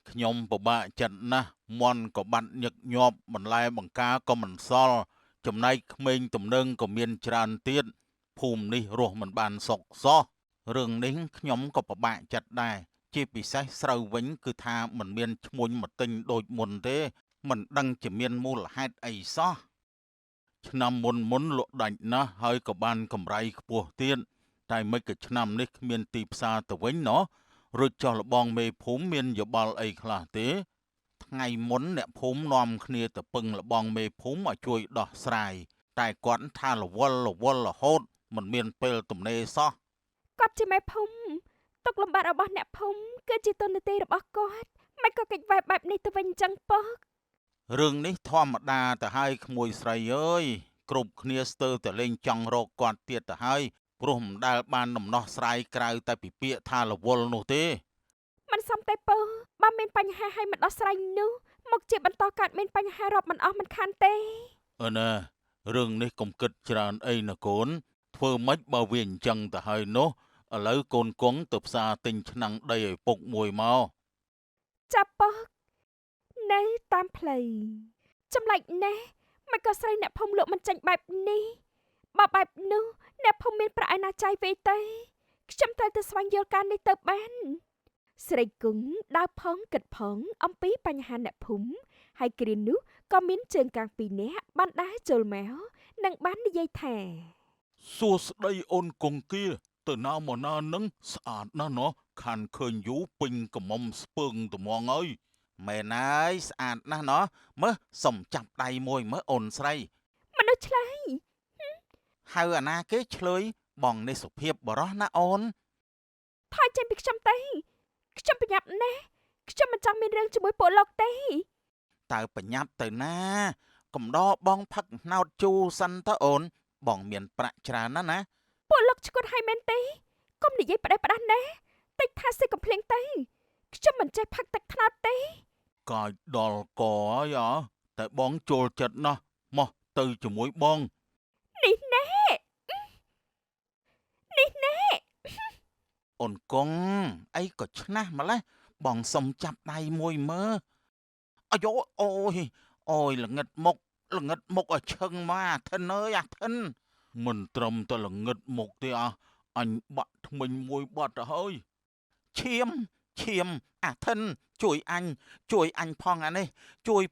ខ្ញុំពិបាកចិត្តណាស់មន់ក៏បាត់ញឹកញាប់បន្លែបង្ការក៏មិនសល់ចំណែកក្មេងទំនើងក៏មានច្រើនទៀតភូមិនេះរស់មិនបានសុខសោះរឿងនេះខ្ញុំក៏ពិបាកចិត្តដែរ ជាពិសេសស្រូវវិញគឺថាមិនមានឈ្មួញមកទិញដូចមុនទេមិនដឹងជាមានមូលហេតុអីសោះឆ្នាំមុនលក់ដាច់ណាស់ហើយក៏បានកម្រៃខ្ពស់ទៀតតែមិនក៏ឆ្នាំនេះគ្មានទីផ្សារទៅវិញណោះរួចចោះលបងមេភូមិមានយោបល់អីខ្លះទេថ្ងៃមុនអ្នកភូមិនាំគ្នាទៅពឹងលបងមេភូមិឲ្យជួយដោះស្រាយតែគាត់ថារវល់រហូតមិនមានពេលទំនេរសោះ
គាត់ជាមេភូមិទុកលំបាករបស់អ្នកភូមិគឺជាទុននទីរបស់គាត់មិនក៏កិច្ចវេបែបនេះទៅវិញអញ្ចឹងពក
រឿងនេះធម្មតាទៅហើយក្មួយស្រីអើយគ្រប់គ្នាស្ទើរតែលេងចង់រកគាត់ទៀតទៅហើយព្រោះមិនដែលបានដំណោះស្រាយក្រៅតែពីពាក្យថារវល់នោះទេ
មិនសមទេពើបើមានបញ្ហាឲ្យមិនដោះស្រាយនោះមកជាបន្តកើតមានបញ្ហារាប់មិនអស់មិនខានទេ
ណារឿងនេះកុំគិតច្រើនអីណាកូនធ្វើម៉េចបើវាអញ្ចឹងទៅហើយនោះឥឡូវកូនគង់ទៅផ្សារទិញឆ្នាំងដីឲ្យពុកមួយមក
ចាប់ពកនៅតាមផ្លូវចម្លែកណាស់មិនក៏ស្រីអ្នកភូមិលក់មិនចាញ់បែបនេះបើបែបនោះអ្នកភូមិមានប្រាក់ឯណាចាយវិញទេខ្ញុំត្រូវទៅស្វែងយល់ការនេះទៅបានស្រីគង់ដើរផងគិតផងអំពីបញ្ហាអ្នកភូមិហើយគ្រានោះក៏មានជើងកាងពីរនាក់បានដើរចូលមកនិងបាននិយាយថា
សួស្ដីអូនគង្គគាទៅណាមកណានឹងស្អាតណាស់ណោះខានឃើញយូរពេញកំមុំស្ពើងត្មងហើយមែនហើយស្អាតណាស់ណោះមើលសុំចាប់ដៃមួយមើលអូនស្រី
មនុស្សឆ្លើយ
ហៅអាណាគេឆ្លើយបងនេះសុភាពបរោះណាអូន
ថយចេញពីខ្ញុំទៅខ្ញុំប្រញាប់ណាស់ខ្ញុំមិនចង់មានរឿងជាមួយពួកលោកទេ
តើបញ្ញាប់ទៅណាកំដរបងផឹកណោតជូរសិនទៅអូនបងមានប្រាក់ច្រើនណាស់ណា
ពួកលោកឈ្គត់ឲ្យមែនទេកុំនិយាយផ្ដេសផ្ដាស់ណាតិចថាសិកំភ្លៀងទៅខ្ញុំមិនចេះផឹកទឹកថ្នោតទេ
កាយដល់កហើយតែបងចូលចិត្តណាស់មកទៅជាមួយបង
នេះណែនេះណែ
អូនគង់អីក៏ឆ្នះម្លេះបងសុំចាប់ដៃមួយមើលអាយ៉ូអូយល្ងិតមុខឲ្យឈឹងមកអាធិនអើយអាធិនមិនត្រឹមតែល្ងិតមុខទេអញបាក់ថ្មិញមួយបាត់ទៅហើយឈាមអាធិនជួយអញផងអានេះជួយ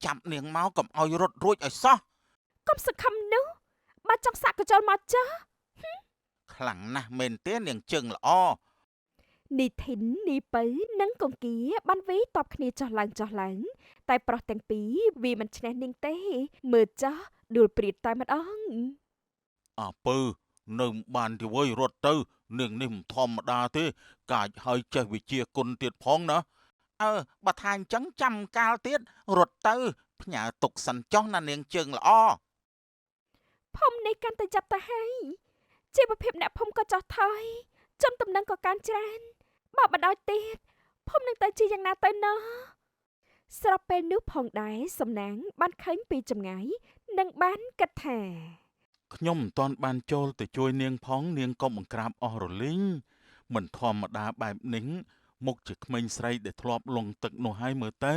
ចាប់នាងមកកុំឲ្យរត់រួចឲ្យសោះ
កុំសង្ឃឹមនោះបើចង់សាក់កញ្ចូលមកចាស់
ខ្លាំងណាស់មែនទេនាងជើងល្អ
នីធីននីពៅនិងកង្គៀបានវាយតបគ្នាចោះឡើងតែប្រុសទាំងពីរវាមិនឈ្នះនាងទេមើលចោះដួលព្រាតតែម្ដង
អាពើនៅបានទីវើយរត់ទៅនាងនេះមិនធម្មតាទេកាចហើយចេះវិជាគុណទៀតផងណាបើថាអញ្ចឹងចាំកាលទៀតរត់ទៅផ្ញើទុកសិនចុះណានាងជើងល្អ
ភូមិនេះកាន់តែចាប់ទៅហើយជីវភាពអ្នកភូមិក៏ចោះថយចំតំណែងក៏កាន់ច្រើនបើបដ ாய் ទៀតភូមិនឹងទៅជាយ៉ាងណាទៅណោះស្រាប់ពេលនោះផងដែរសំណាងបានឃើញពីចម្ងាយនិងបានគិតថា
ខ្ញុំមិនទាន់បានចូលទៅជួយនាងផងនាងក៏បង្ក្រាបអស់រលីងមិនធម្មតាបែបនេះមុខជាក្មេងស្រីដែលធ្លាប់លងទឹកនោះហើយមើលទៅ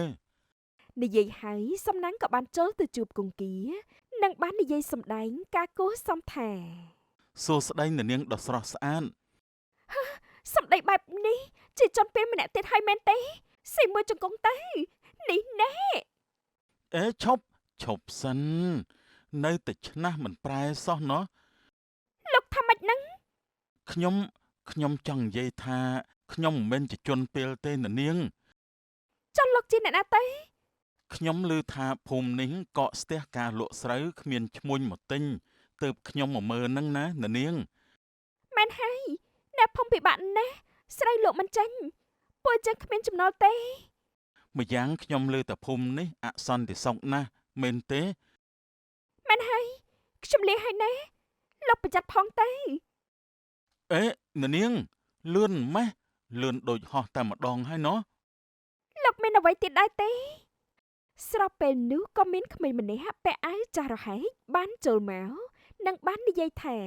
និយាយហើយសំណាងក៏បានចូលទៅជួបគង្គៀនិងបាននិយាយសម្ដែងការគោះសំថា
សួស្ដីនាងដ៏ស្រស់ស្អាត
សម្ដីបែបនេះជាជនពេលម្នាក់ទៀតហើយមែនទេស៊ីមួយជង្គង់ទៅនេះណែ
អេឈប់សិននៅតែឆ្នះមិនប្រែសោះណោះ
លោកថាម៉េចហ្នឹង
ខ្ញុំចង់និយាយថាខ្ញុំមិនមែនជាជនពេលទេណានាង
ចុះលោកជាអ្នកណាទេ
ខ្ញុំឮថាភូមិនេះកកស្ទះការលក់ស្រូវគ្មានឈ្មួញមកទិញទើបខ្ញុំមកមើលហ្នឹងណានាង
មែនហើយអ្នកភូមិពិបាកណាស់ស្រីលោកមិនចាញ់ពួកចឹងគ្មានចំណូលទេ
ម្យ៉ាងខ្ញុំឮតែភូមិនេះអសន្តិសុខណាស់មែនទេ
មែនហើយខ្ញុំលាហើយណាលោកប្រយ័ត្នផងទៅ
អេនាងលឿនម៉េះលឿនដូចហោះតែម្ដងហើយណោះ
លោកមានអ្វីទៀតដែរទេស្រាប់ពេលនោះក៏មានក្មេងម្នាក់ពាក់អាវចាស់រហែកបានចូលមកនិងបាននិយាយថា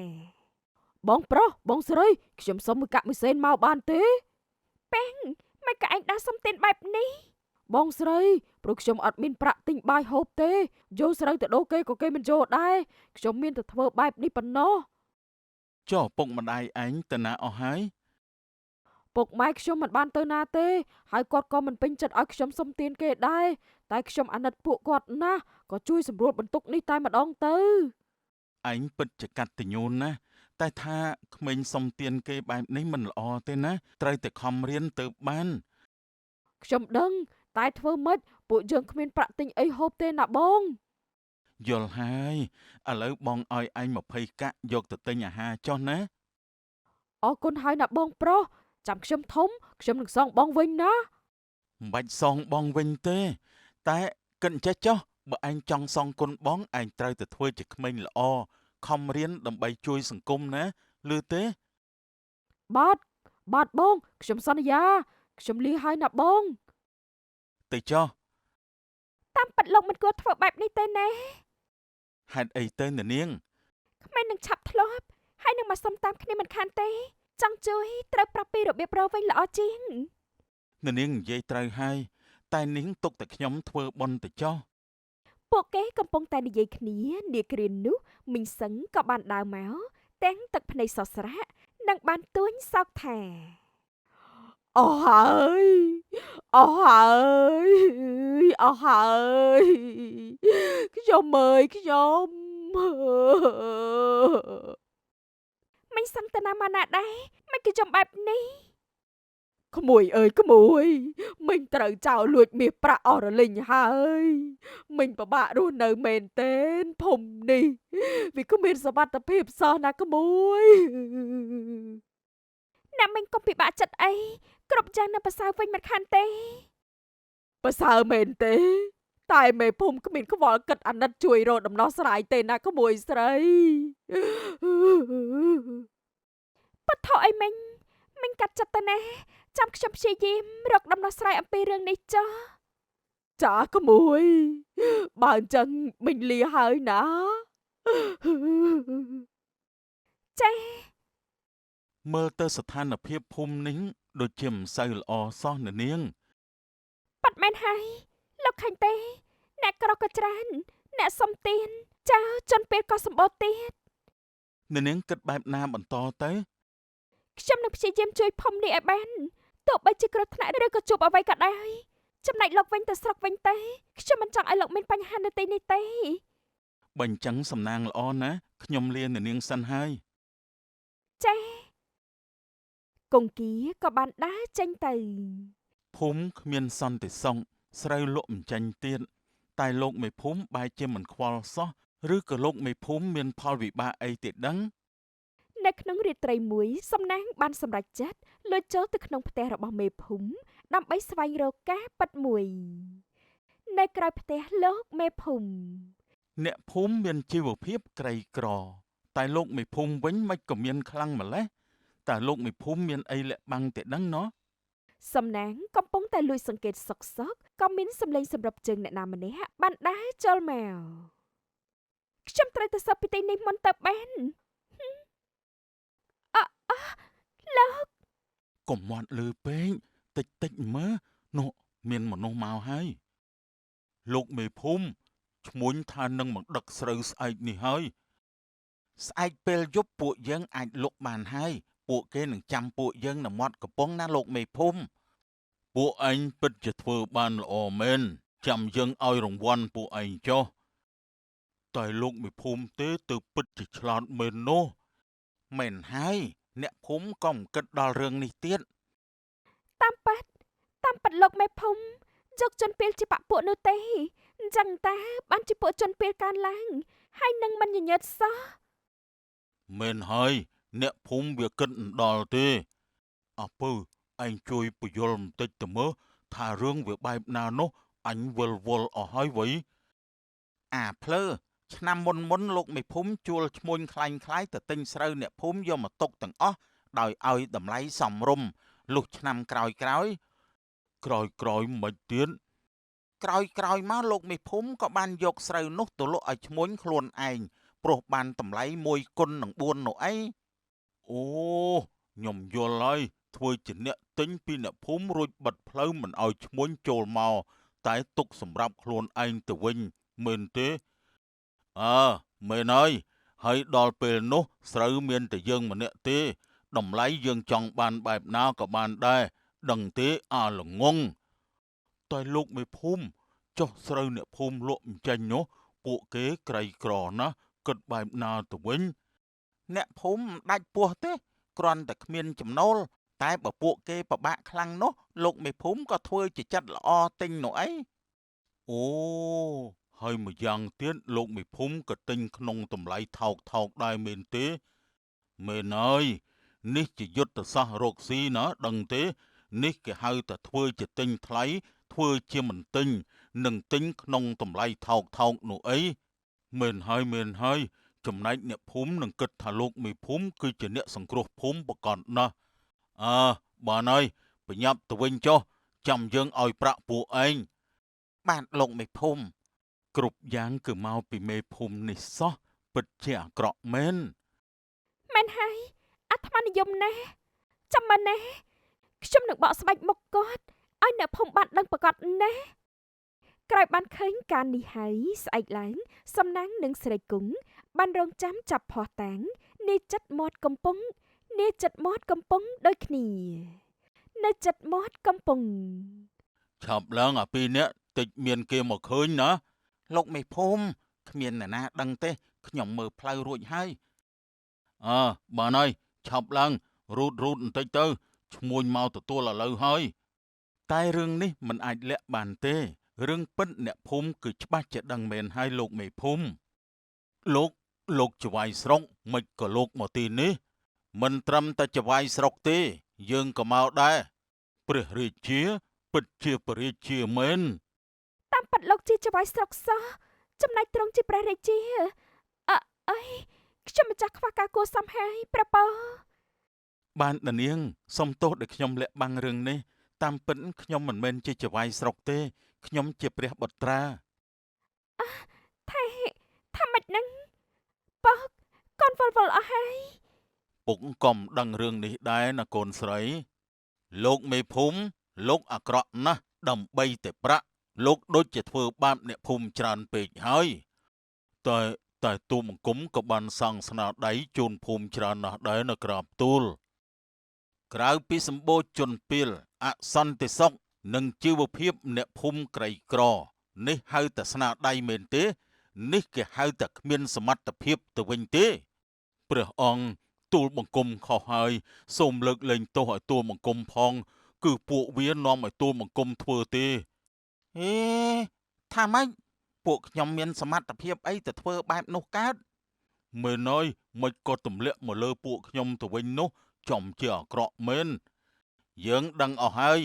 បងប្រុសបងស្រីខ្ញុំសុំមួយកាក់មួយសេនមកបានទេប៉ែងមិនក៏ឯងដើរសុំទិញបែបនេះបងស្រីព្រោះខ្ញុំអត់មានប្រាក់ទិញបាយហូបទេយកស្រូវទៅដូរគេក៏គេមិនយកដែរខ្ញុំមានតែធ្វើបែបនេះប៉ុណ្ណោះ
ចុះពុកម្ដាយឯងទៅណាអស់ហើយ
ពុកម៉ែខ្ញុំមិនបានទៅណាទេហើយគាត់ក៏មិនពេញចិត្តឲ្យខ្ញុំសុំទានគេដែរតែខ្ញុំអាណិតពួកគាត់ណាស់ក៏ជួយសម្រួលបន្ទុកនេះតែម្ដងទៅ
ឯងពិតជាកតញ្ញូណាស់តែថាក្មេងសុំទានគេបែបនេះមិនល្អទេណាត្រូវតែខំរៀនទៅបាន
ខ្ញុំដឹងតែធ្វើម៉េចពួកយើងគ្មានប្រាក់ទិញអីហូបទេណាបង
យល់ហើយឥឡូវបងឲ្យឯង20កាក់យកទៅទិញអាហារចុះណា
អរគុណហើយណាបងប្រុសចាំខ្ញុំធំខ្ញុំនឹងសងបងវិញណា
មិនបាច់សងបងវិញទេតែគិតចេះចុះបើឯងចង់សងគុណបងឯងត្រូវតែធ្វើជាក្មេងល្អខំរៀនដើម្បីជួយសង្គមណាឮទេ
បាទបងខ្ញុំសន្យាខ្ញុំលាហើយណាបង
ទៅចុះ
តាមពិតលោកមិនគួរធ្វើបែបនេះទេណា
ហេតុអីទៅអ្នកនាង
ក្មេងនឹងឆាប់ធ្លាប់ហើយនឹងមកសុំតាមគ្នាមិនខានទេចង់ជួយត្រូវប្រាប់ពីរបៀបរកវិញល្អជាង
អ្នកនាងនិយាយត្រូវហើយតែនាងទុកតែខ្ញុំធ្វើបុណ្យទៅចុះ
ពួកគេកំពុងតែនិយាយគ្នានាគ្រានោះមីងសឹងក៏បានដើរមកទាំងទឹកភ្នែកសស្រៈនិងបានទួញសោកថាអស់ហើយអស់ហើយអស់ហើយខ្ញុំអើយខ្ញុំមីងសឹងទៅណាមកណាដែរមិនគេចំបែបនេះក្មួយអើយក្មួយមីងត្រូវចោលលួចមាសប្រាក់អស់រលីងហើយមីងពិបាករស់នៅមែនទេភូមិនេះវាគ្មានសុវត្ថិភាពសោះណាក្មួយអ្នកមីងកុំពិបាកចិត្តអីគ្រប់យ៉ាងនៅប្រសើរវិញមិនខានទេប្រសើរមែនទេតែមេភូមិគ្មានខ្វល់គិតអាណិតជួយរកដំណោះស្រាយទេណាក្មួយស្រីប៉ថោអីមីងកាត់ចិត្តទៅណាចាំខ្ញុំព្យាយាមរកដំណោះស្រាយអំពីរឿងនេះចុះចាក្មួយបើអញ្ចឹងមីងលាហើយណាចា
មើលទៅស្ថានភាពភូមិនេះដូចជាមិនសូវល្អសោះអ្នកនាង
ប៉ាត់មែនហើយលោកឃើញទេអ្នកក្រក៏ច្រើនអ្នកសុំទានចៅចន់ពេលក៏សម្បូរទៀត
អ្នកនាងគិតបែបណាបន្តទៅ
ខ្ញុំនឹងព្យាយាមជួយភូមិនេះឲ្យបានទោះបីជាគ្រោះថ្នាក់ឬក៏ជួបអ្វីក៏ដោយចំណែកលោកវិញទៅស្រុកវិញទេខ្ញុំមិនចង់ឲ្យលោកមានបញ្ហានៅទីនេះទេ
បើអញ្ចឹងសំណាងល្អណាស់ខ្ញុំលាអ្នកនាងសិនហើយ
ចាគង្គីក៏បានដើរចេញទៅ
ភូមិគ្មានសន្តិសុខស្រូវលក់មិនចាញ់ទៀតតែលោកមេភូមិបែរជាមិនខ្វល់សោះឬក៏លោកមេភូមិមានផលវិបាកអីទៀតដឹង
នៅក្នុងរាត្រីមួយសំណាងបានសម្រេចចិត្តលួចចូលទៅក្នុងផ្ទះរបស់មេភូមិដើម្បីស្វែងរកការពិតមួយនៅក្រៅផ្ទះលោកមេភូមិ
អ្នកភូមិមានជីវភាពក្រីក្រតែលោកមេភូមិវិញមិនក៏មានខ្លាំងម្ល៉េះតើលោកមេភូមិមានអីលាក់បាំងទេដឹងណោះ
សំណាងកំពុងតែលួចសង្កេតសុកក៏មានសម្លេងសម្រាប់ជើងអ្នកណាម្នាក់បានដើរចូលមកខ្ញុំត្រូវទៅសុំពីទីនេះមុនទៅបានអអលោក
កុំមាត់លឺពេកតិចមើលនោះមានមនុស្សមកហើយលោកមេភូមិឈ្មួញថានឹងមកដឹកស្រូវស្អែកនេះហើយស្អែកពេលយប់ពួកយើងអាចលក់បានហើយពួកគេនឹងចាំពួកយើងនៅមាត់កំពង់ណាលោកមេភូមិពួកឯងពិតជាធ្វើបានល្អមែនចាំយើងឲ្យរង្វាន់ពួកឯងចុះតែលោកមេភូមិទេទៅពិតជាឆ្លាតមែននោះមែនហើយអ្នកភូមិក៏មិនគិតដល់រឿងនេះទៀត
តាមប៉ាត់លោកមេភូមិយកជនពីលជាបពួកនោះទេអញ្ចឹងតាបានជាពួកជនពីលកើនឡើងហើយនឹងមិនញញើតសោះ
មែនហើយអ្នកភូមិវាគិតមិនដល់ទេអពើឯងជួយពយល់បន្តិចទៅមើលថារឿងវាបែបណានោះអញវិលវល់អស់ហើយវៃអាភ្លើឆ្នាំមុនលោកមេភូមិជួលឈ្មួញខ្លាញ់ខ្លាយទៅទិញស្រូវអ្នកភូមិយកមកទុកទាំងអស់ដោយឲ្យតម្លៃសមរម្យលុះឆ្នាំក្រោយមិនទៀតក្រោយមកលោកមេភូមិក៏បានយកស្រូវនោះទៅលក់ឲ្យឈ្មួញខ្លួនឯងព្រោះបានតម្លៃ1គុណនឹង4នោះអីអូខ្ញុំយល់ហើយធ្វើជាអ្នកទិញពីអ្នកភូមិរួចបិទផ្លូវមិនឲ្យឈ្មួញចូលមកតែទុកសម្រាប់ខ្លួនឯងទៅវិញមែនទេអើមែនហើយដល់ពេលនោះស្រូវមានតែយើងម្នាក់ទេ តម្លៃយើងចង់បានបែបណាក៏បានដែរដឹងទេអាល្ងងតែលោកមេភូមិចុះស្រូវអ្នកភូមិលក់មិនចេញនោះពួកគេក្រីក្រណាស់គិតបែបណាទៅវិញអ្នកភូមិមិនដាច់ពោះទេគ្រាន់តែគ្មានចំណូលតែបើពួកគេពិបាកខ្លាំងនោះលោកមេភូមិក៏ធ្វើជាចិត្តល្អទិញនោះអីអូហើយម្យ៉ាងទៀតលោកមេភូមិក៏ទិញក្នុងតម្លៃថោកដែរមែនទេមែនហើយនេះជាយុទ្ធសាស្ត្ររកស៊ីណាដឹងទេនេះគេហៅថាធ្វើជាទិញថ្លៃធ្វើជាមិនទិញនឹងទិញក្នុងតម្លៃថោកនោះអីមែនហើយចំណែកអ្នកភូមិនឹងគិតថាលោកមេភូមិគឺជាអ្នកសង្គ្រោះភូមិប្រកបណាស់បានហើយប្រញាប់ទៅវិញចុះចាំយើងឲ្យប្រាក់ពួកឯងបាទលោកមេភូមិគ្រប់យ៉ាងគឺមកពីមេភូមិនេះសោះពិតជាអាក្រក់មែន
មែនហើយអាត្មានិយមណាស់ចាំមើលណាខ្ញុំនឹងបកស្បែកមុខគាត់ឲ្យអ្នកភូមិបានដឹងប្រកបណាស់ក្រោយបានឃើញការនេះហើយស្អែកឡើងសំណាងនិងស្រីគង់បានរងចាំចាប់ភ័ស្តុតាងនាចិត្តមាត់កំពុងដូចគ្នានៅចិត្តមាត់កំពុង
ឆាប់ឡើងអាពីរនាក់តិចមានគេមកឃើញណាលោកមេភូមិគ្មានអ្នកណាដឹងទេខ្ញុំមើលផ្លូវរួចហើយបានហើយឆាប់ឡើងរូតបន្តិចទៅឈ្មួញមកទទួលឥឡូវហើយតែរឿងនេះមិនអាចលាក់បានទេរឿងពិតអ្នកភូមិគឺច្បាស់ជាដឹងមែនហើយលោកមេភូមិលោកចវាយស្រុកមិនក៏លោកមកទីនេះមិនត្រឹមតែចវាយស្រុកទេយើងក៏មកដែរព្រះរាជាពិតជាព្រះរាជាមែន
តាមពិតលោកជាចវាយស្រុកសោះចំណែកត្រង់ជាព្រះរាជាអីខ្ញុំម្ចាស់ខ្វះការគួរសមហើយព្រះពរ
បានដានាងសុំទោសដែលខ្ញុំលាក់បាំងរឿងនេះតាមពិតខ្ញុំមិនមែនជាចវាយស្រុកទេខ្ញុំជាព្រះបុត្រា
ថាម៉េចនឹងបើកូនវល់អស់ហើយ
ពុកក៏មិនដឹងរឿងនេះដែរណាកូនស្រីលោកមេភូមិលោកអាក្រក់ណាស់ដើម្បីតែប្រាក់លោកដូចជាធ្វើបាបអ្នកភូមិច្រើនពេកហើយតែទូមង្គមក៏បានសង់ស្នាដៃជូនភូមិច្រើនណាស់ដែរនៅក្រាបទូលក្រៅពីសម្បូរជនពាលអសន្តិសុខនិងជីវភាពអ្នកភូមិក្រីក្រនេះហៅតែស្នាដៃមែនទេនេះគេហៅតែគ្មានសមត្ថភាពទៅវិញទេព្រះអង្គទូលបង្គំខុសហើយសូមលើកលែងទោសឲ្យទូលបង្គំផងគឺពួកវានាំឲ្យទូលបង្គំធ្វើទេថាម៉េចពួកខ្ញុំមានសមត្ថភាពអីទៅធ្វើបែបនោះកើតមែនហើយមិនក៏ទម្លាក់មកលើពួកខ្ញុំទៅវិញនោះចំជាអាក្រក់មែនយើងដឹងអស់ហើយ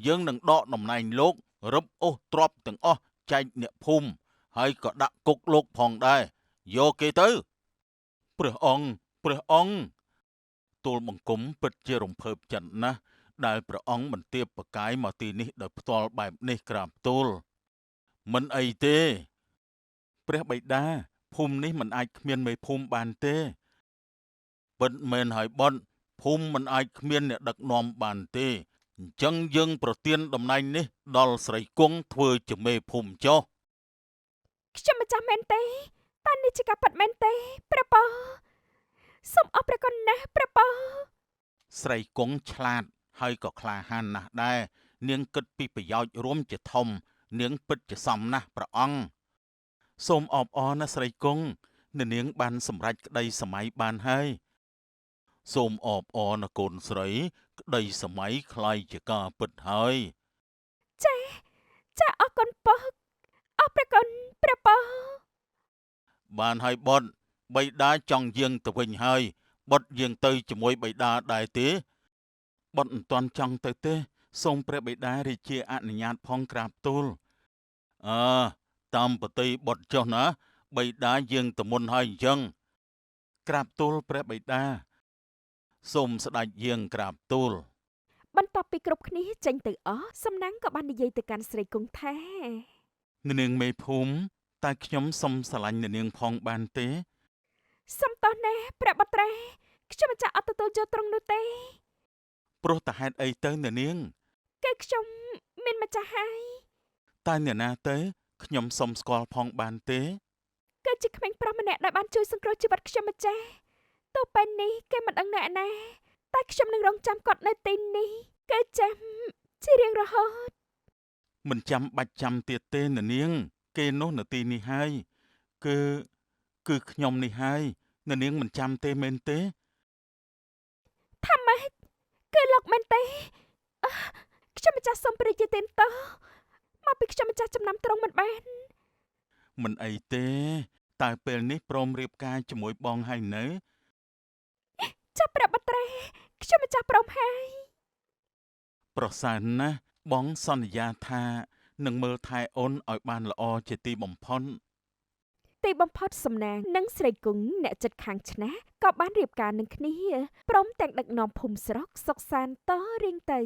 យើងនឹងដកតំណែងលោករឹបអូសទ្រព្យទាំងអស់ចែកអ្នកភូមិហើយក៏ដាក់គុកលោកផងដែរយកគេទៅព្រះអង្គទូលបង្គំពិតជារំភើបចិត្តណាស់ដែលព្រះអង្គមិនទាបប្រកាយមកទីនេះដោយផ្ទាល់បែបនេះក្រាបទូលមិនអីទេព្រះបិតាភូមិនេះមិនអាចគ្មានមេភូមិបានទេពិតមែនហើយបុត្រភូមិមិនអាចគ្មានអ្នកដឹកនាំបានទេអញ្ចឹងយើងប្រទានតំណែងនេះដល់ស្រីគង់ធ្វើជាមេភូមិចុះ
ខ្ញុំម្ចាស់មែនទេតើនេះជាការពិតមែនទេព្រះពរសូមអរព្រះគុណណាស់ព្រះពរ
ស្រីគង់ឆ្លាតហើយក៏ក្លាហានណាស់ដែរនាងគិតពីប្រយោជន៍រួមជាធំនាងពិតជាសមណាស់ព្រះអង្គសូមអបអរណាស្រីគង់នាងបានសម្រេចក្តីសម័យបានហើយសូមអបអរណាកូនស្រីក្តីសម័យคล้ายជាការពិតហើយ
ចាអរគុណពកអរព្រះគុណព្រះពរ
បានហើយបុត្របិតាចង់យាងទៅវិញហើយបុត្រយាងទៅជាមួយបិតាដែរទេបុត្រមិនទាន់ចង់ទៅទេសូមព្រះបិតារាជាអនុញ្ញាតផងក្រាបទូលតាមប្រតិបុត្រចុះណាបិតាយាងទៅមុនហើយអញ្ចឹងក្រាបទូលព្រះបិតាសូមស្ដេចយាងក្រាបទូល
បន្ទាប់ពីគ្រប់គ្នាចេញទៅអស់សំណាងក៏បាននិយាយទៅកាន់ស្រីគង់ថា
នាងមេភូមិតែខ្ញុំសុំស្រឡាញ់នាងផងបានទេ
សុំតោះណាព្រះបុត្រាខ្ញុំមិនចាក់អត់ទទួលយកត្រង់នោះទេ
ព្រោះតែហេតុអីទៅនាង
គឺខ្ញុំមានម្ចាស់ហើយ
តើអ្នកណាទៅខ្ញុំសុំស្គាល់ផងបានទេ
គឺជាក្មេងប្រុសម្នាក់ដែលបានជួយសង្គ្រោះជីវិតខ្ញុំម្ចាស់ទោះពេលនេះគេមិនដឹងអ្នកណា តែខ្ញុំនឹងរងចាំគាត់នៅទីនេះគឺចាំជារៀងរហូត
មិនចាំបាច់ចាំទៀតទេអ្នកនាងគេនោះនៅទីនេះហើយគឺខ្ញុំនេះហើយអ្នកនាងមិនចាំទេមែនទេ
ថាម៉េចគឺលោកមែនទេអឺខ្ញុំម្ចាស់សូមព្រះជាទានតោមកពីខ្ញុំម្ចាស់ចំណាំត្រង់មិនបាន
មិនអីទេតែពេលនេះព្រមរៀបការជាមួយបងហើយនៅ
ចាប់ព្រះបត្រេខ្ញុំម្ចាស់ព្រមហើយ
ប្រសើរណាស់បងសន្យាថានឹងមើលថែអូនឲ្យបានល្អជាទីបំផុត
ទីបំផុតសំណាងនិងស្រីគង់អ្នកចិត្តខាងឆ្នះក៏បានរៀបការនឹងគ្នាព្រមទាំងដឹកនាំភូមិស្រុកសុកសានតរៀងទៅ